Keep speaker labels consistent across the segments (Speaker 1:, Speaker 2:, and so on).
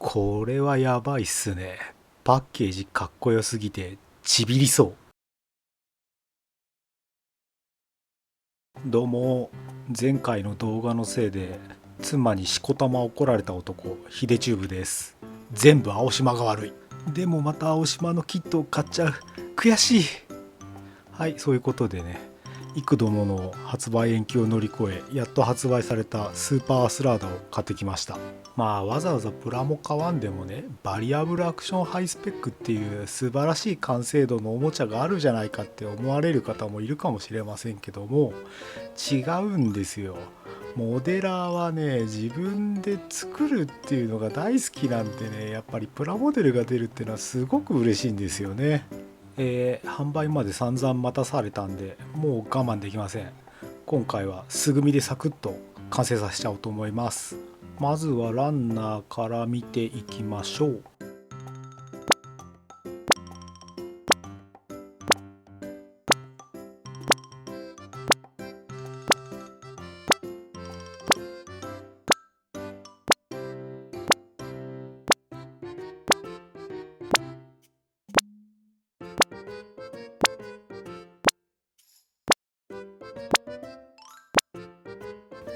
Speaker 1: これはやばいっすね。パッケージかっこよすぎてちびりそう。どうも、前回の動画のせいで妻にしこたま怒られた男ヒデチューブです。全部青島が悪い。でもまた青島のキットを買っちゃう。悔しい。はい、そういうことでね、幾度もの発売延期を乗り越えやっと発売されたスーパーアスラーダを買ってきました。まあわざわざプラモ買わんでもね、バリアブルアクションハイスペックっていう素晴らしい完成度のおもちゃがあるじゃないかって思われる方もいるかもしれませんけども、違うんですよ。モデラーはね、自分で作るっていうのが大好きなんでね、やっぱりプラモデルが出るっていうのはすごく嬉しいんですよね。販売まで散々待たされたんで、もう我慢できません。今回は素組みでサクッと完成させちゃおうと思います。まずはランナーから見ていきましょう。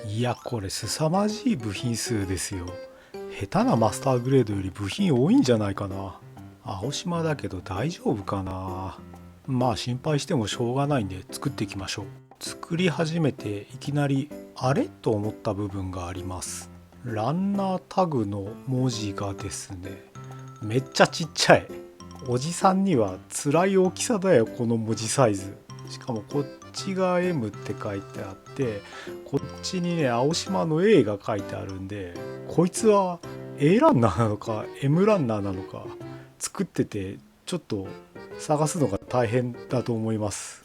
Speaker 1: いや、これ凄まじい部品数ですよ。下手なマスターグレードより部品多いんじゃないかな。青島だけど大丈夫かな。まあ心配してもしょうがないんで作っていきましょう。作り始めていきなりあれと思った部分があります。ランナータグの文字がですね、めっちゃちっちゃい。おじさんには辛い大きさだよ、この文字サイズ。しかもこっちが M って書いてあって、こっちにね青島の A が書いてあるんで、こいつは A ランナーなのか M ランナーなのか、作っててちょっと探すのが大変だと思います。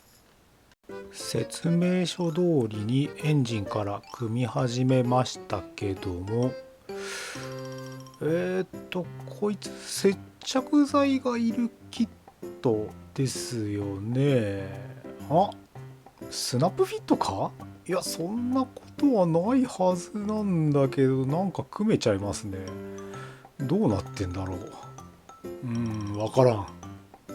Speaker 1: 説明書通りにエンジンから組み始めましたけども、こいつ接着剤がいるキットですよね。あ、スナップフィットか。いや、そんなことはないはずなんだけど、なんか組めちゃいますね。どうなってんだろう。わからん。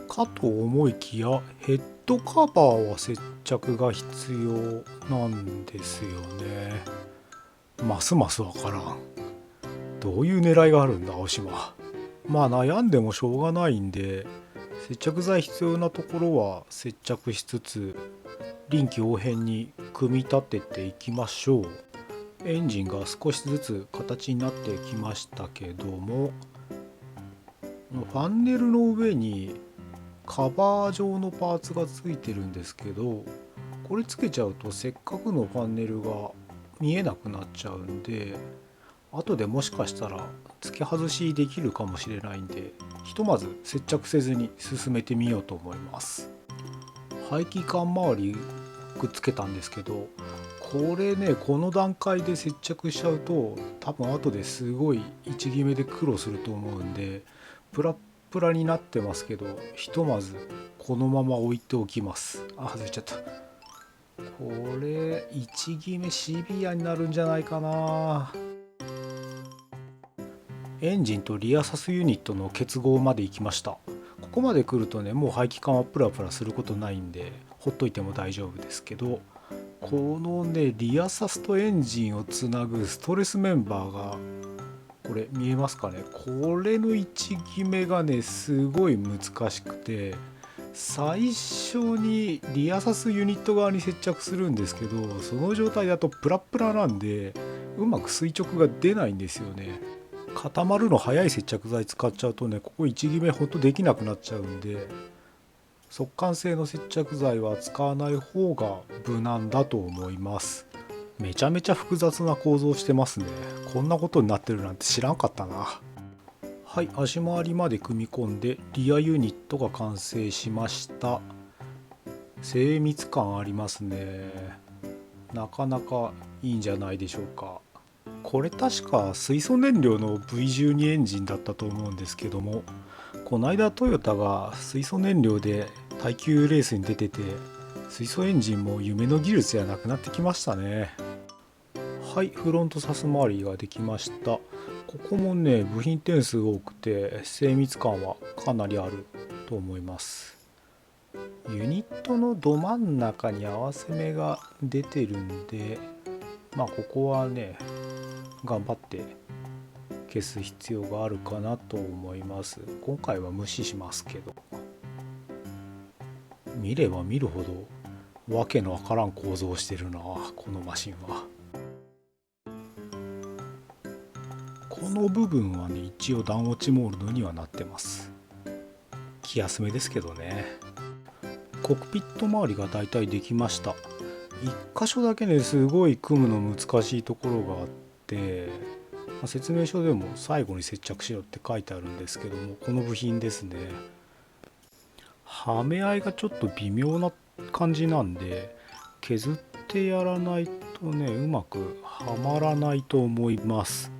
Speaker 1: かと思いきや、ヘッドカバーは接着が必要なんですよね。ますますわからん。どういう狙いがあるんだ、青島。まあ悩んでもしょうがないんで、接着剤必要なところは接着しつつ、臨機応変に組み立てていきましょう。エンジンが少しずつ形になってきましたけども、ファンネルの上にカバー状のパーツがついてるんですけど、これつけちゃうとせっかくのファンネルが見えなくなっちゃうんで、後でもしかしたら付け外しできるかもしれないんで、ひとまず接着せずに進めてみようと思います。排気管周りくっつけたんですけど、これね、この段階で接着しちゃうと多分後ですごい位置決めで苦労すると思うんで、プラップラになってますけど、ひとまずこのまま置いておきます。あ、外れちゃった。これ位置決めシビアになるんじゃないかな。エンジンとリアサスユニットの結合まで行きました。ここまで来るとね、もう排気管はプラプラすることないんでほっといても大丈夫ですけど、このねリアサスとエンジンをつなぐストレスメンバーが、これ見えますかね。これの位置決めがねすごい難しくて、最初にリアサスユニット側に接着するんですけど、その状態だとプラプラなんでうまく垂直が出ないんですよね。固まるの早い接着剤使っちゃうとね、ここ位置決めほんとできなくなっちゃうんで、速乾性の接着剤は使わない方が無難だと思います。めちゃめちゃ複雑な構造してますね。こんなことになってるなんて知らんかったな。はい、足回りまで組み込んでリアユニットが完成しました。精密感ありますね。なかなかいいんじゃないでしょうか。これ確か水素燃料の V12 エンジンだったと思うんですけども、この間トヨタが水素燃料で耐久レースに出てて、水素エンジンも夢の技術じゃなくなってきましたね。はい、フロントサス周りができました。こここもね部品点数多くて精密感はかなりあると思います。ユニットのど真ん中に合わせ目が出てるんで、ここはね頑張って消す必要があるかなと思います。今回は無視しますけど、見れば見るほどわけのわからん構造をしてるなこのマシンは。この部分はね一応段落ちモールドにはなってます。気休めですけどね。コックピット周りがだいたいできました。一箇所だけねすごい組むの難しいところがあって、説明書でも最後に接着しろって書いてあるんですけども、この部品ですね、はめ合いがちょっと微妙な感じなんで削ってやらないとねうまくはまらないと思います。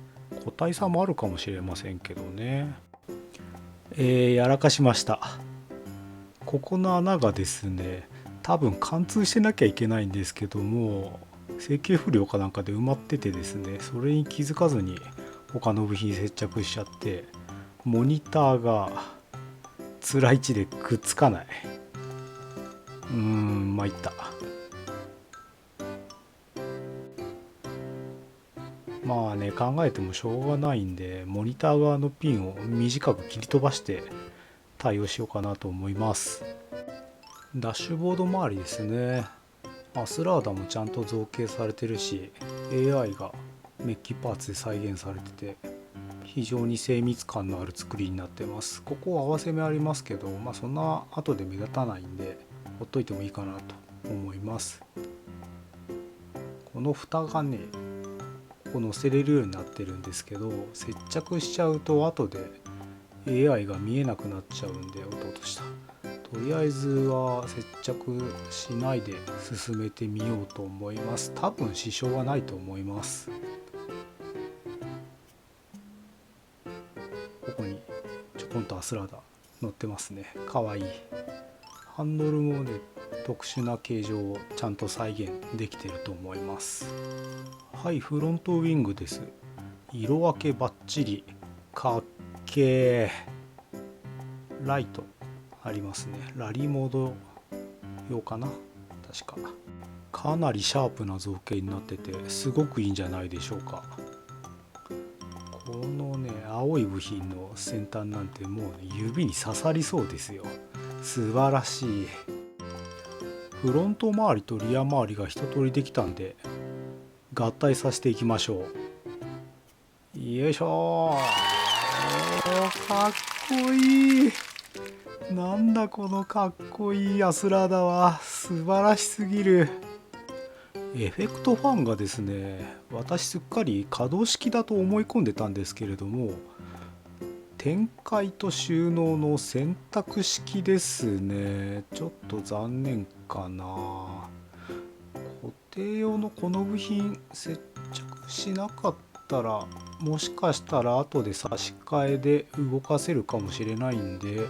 Speaker 1: 個体差もあるかもしれませんけどね。やらかしました。ここの穴がですね多分貫通してなきゃいけないんですけども、成形不良かなんかで埋まっててですね、それに気づかずに他の部品接着しちゃってモニターが辛い位置でくっつかない。参った。考えてもしょうがないんでモニター側のピンを短く切り飛ばして対応しようかなと思います。ダッシュボード周りですね。アスラーダもちゃんと造形されてるし AI がメッキパーツで再現されてて非常に精密感のある作りになってます。ここ合わせ目ありますけど、そんな後で目立たないんでほっといてもいいかなと思います。この蓋がねここ乗せれるようになってるんですけど、接着しちゃうと後で AI が見えなくなっちゃうんで、落とした。とりあえずは接着しないで進めてみようと思います。多分支障はないと思います。ここにちょこんとアスラーダ乗ってますね。かわいい。ハンドルもね特殊な形状をちゃんと再現できてると思います。はい、フロントウィングです。色分けバッチリ。かっけー。ライトありますね。ラリーモード用かな確か。かなりシャープな造形になっててすごくいいんじゃないでしょうか。このね青い部品の先端なんてもう、指に刺さりそうですよ。素晴らしい。フロント周りとリア周りが一通りできたんで合体させていきましょう。よいしょー。かっこいい。なんだこのかっこいいアスラーダは。素晴らしすぎる。エフェクトファンがですね、私すっかり可動式だと思い込んでたんですけれども、展開と収納の選択式ですね。ちょっと残念かな。固定用のこの部品接着しなかったらもしかしたら後で差し替えで動かせるかもしれないんで、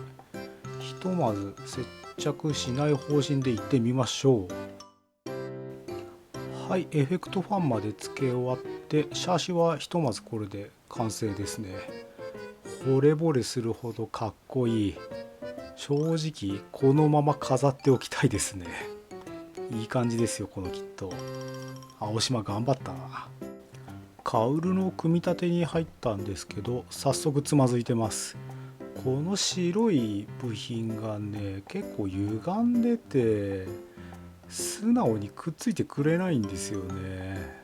Speaker 1: ひとまず接着しない方針でいってみましょう。はい、エフェクトファンまで付け終わってシャーシはひとまずこれで完成ですね。惚れ惚れするほどかっこいい。正直このまま飾っておきたいですね。いい感じですよこのキット。青島頑張ったな。カウルの組み立てに入ったんですけど早速つまずいてます。この白い部品がね結構歪んでて素直にくっついてくれないんですよね。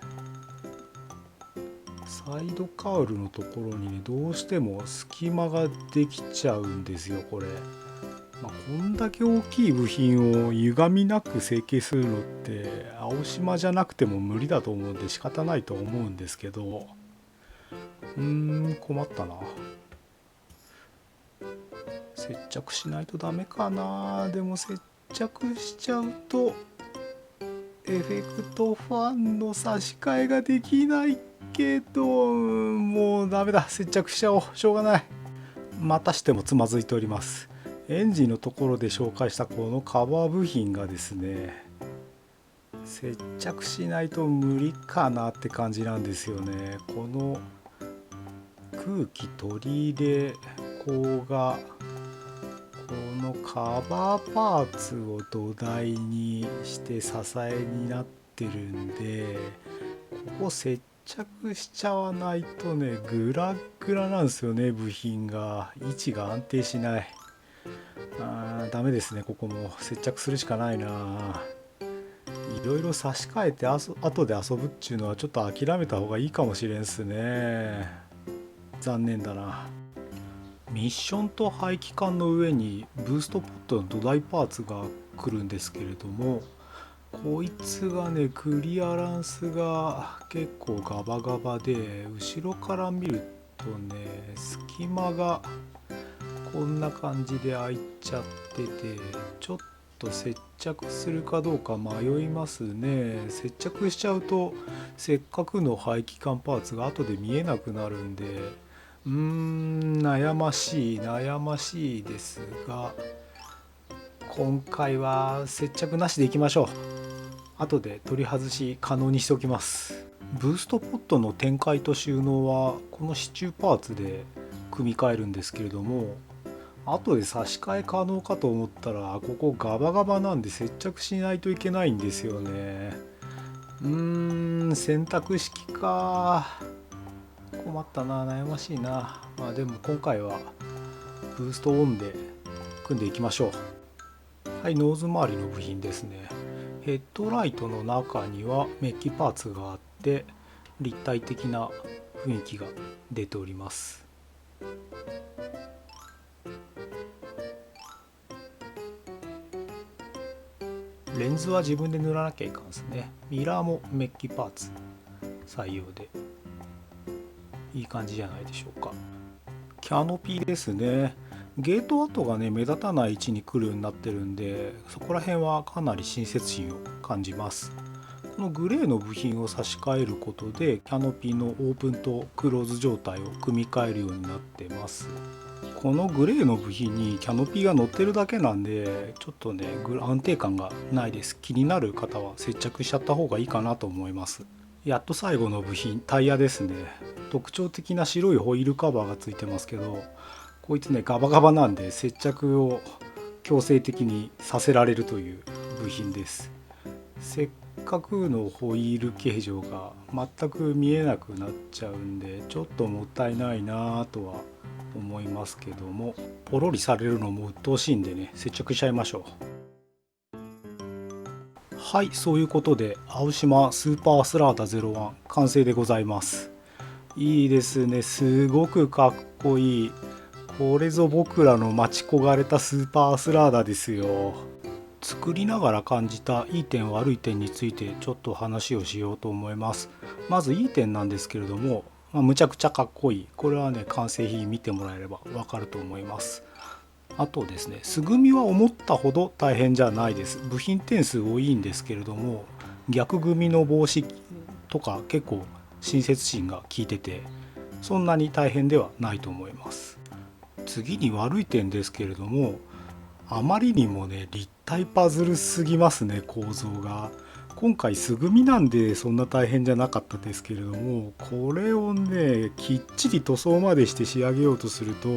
Speaker 1: サイドカウルのところにねどうしても隙間ができちゃうんですよこれ。こんだけ大きい部品を歪みなく成形するのって青島じゃなくても無理だと思うんで仕方ないと思うんですけど、困ったな。接着しないとダメかな。でも接着しちゃうとエフェクトファンの差し替えができないけど、もうダメだ。接着しちゃおう。しょうがない。またしてもつまずいております。エンジンのところで紹介したこのカバー部品がですね、接着しないと無理かなって感じなんですよね。この空気取り入れ口がこのカバーパーツを土台にして支えになってるんで、ここ接着しちゃわないとねグラグラなんですよね。部品が位置が安定しない。ダメですね。ここも接着するしかないな。いろいろ差し替えて後で遊ぶっちゅうのはちょっと諦めた方がいいかもしれんっすね。残念だな。ミッションと排気管の上にブーストポットの土台パーツが来るんですけれども、こいつがねクリアランスが結構ガバガバで、後ろから見るとね隙間がこんな感じで開いちゃってて、ちょっと接着するかどうか迷いますね。接着しちゃうとせっかくの排気管パーツが後で見えなくなるんで、悩ましいですが、今回は接着なしでいきましょう。後で取り外し可能にしておきます。ブーストポットの展開と収納はこの支柱パーツで組み替えるんですけれども、後で差し替え可能かと思ったらここガバガバなんで接着しないといけないんですよね。選択式か。困ったな、悩ましいな。でも今回はブーストオンで組んでいきましょう。はい、ノーズ周りの部品ですね。ヘッドライトの中にはメッキパーツがあって立体的な雰囲気が出ております。レンズは自分で塗らなきゃいかんですね。ミラーもメッキパーツ採用でいい感じじゃないでしょうか。キャノピーですね。ゲート跡がね目立たない位置に来るようになってるんで、そこら辺はかなり親切心を感じます。このグレーの部品を差し替えることでキャノピーのオープンとクローズ状態を組み替えるようになってます。このグレーの部品にキャノピーが乗ってるだけなんでちょっとね安定感がないです。気になる方は接着しちゃった方がいいかなと思います。やっと最後の部品、タイヤですね。特徴的な白いホイールカバーがついてますけど、こいつねガバガバなんで接着を強制的にさせられるという部品です。せっかくのホイール形状が全く見えなくなっちゃうんでちょっともったいないなとは思いますけども、ポロリされるのも鬱陶しいんでね接着しちゃいましょう。はい、そういうことで青島スーパースラーダ01完成でございます。いいですね、すごくかっこいい。これぞ僕らの待ち焦がれたスーパースラーダですよ。作りながら感じたいい点悪い点についてちょっと話をしようと思います。まずいい点なんですけれども、むちゃくちゃかっこいい。これはね完成品見てもらえればわかると思います。あとですね、素組みは思ったほど大変じゃないです。部品点数多いんですけれども、逆組みの防止とか結構親切心が効いててそんなに大変ではないと思います。次に悪い点ですけれども、あまりにもね立体パズルすぎますね、構造が。今回素組みなんでそんな大変じゃなかったですけれども、これをねきっちり塗装までして仕上げようとすると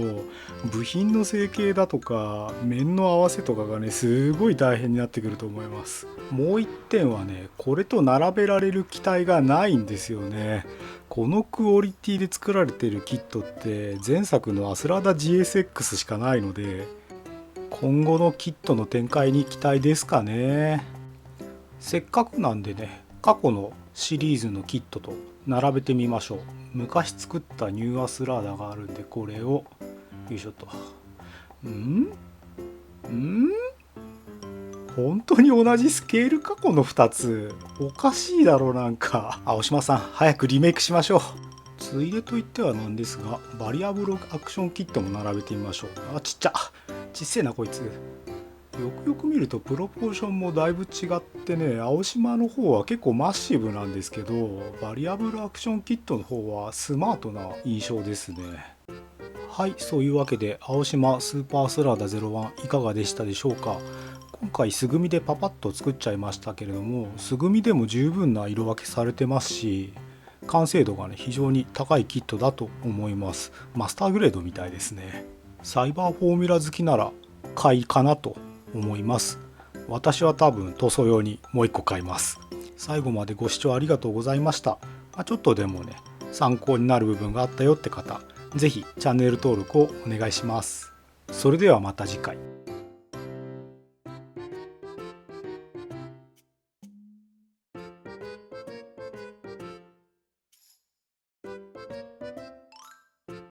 Speaker 1: 部品の成形だとか面の合わせとかがねすごい大変になってくると思います。もう一点はね、これと並べられる機体がないんですよね。このクオリティで作られてるキットって前作のアスラダ GSX しかないので、今後のキットの展開に期待ですかね。せっかくなんでね、過去のシリーズのキットと並べてみましょう。昔作ったニューアスラーダがあるんで、これをよいしょと。本当に同じスケールかこの2つ。おかしいだろなんか。青島さん早くリメイクしましょう。ついでと言ってはなんですが、バリアブルアクションキットも並べてみましょう。ちっせえなこいつ。よくよく見るとプロポーションもだいぶ違ってね、青島の方は結構マッシブなんですけど、バリアブルアクションキットの方はスマートな印象ですね。はい、そういうわけで青島スーパースラーダ01いかがでしたでしょうか。今回素組みでパパッと作っちゃいましたけれども、素組みでも十分な色分けされてますし、完成度がね非常に高いキットだと思います。マスターグレードみたいですね。サイバーフォーミュラ好きなら買いかなと思います。私は多分塗装用にもう1個買います。最後までご視聴ありがとうございました。ちょっとでもね参考になる部分があったよって方、是非チャンネル登録をお願いします。それではまた次回。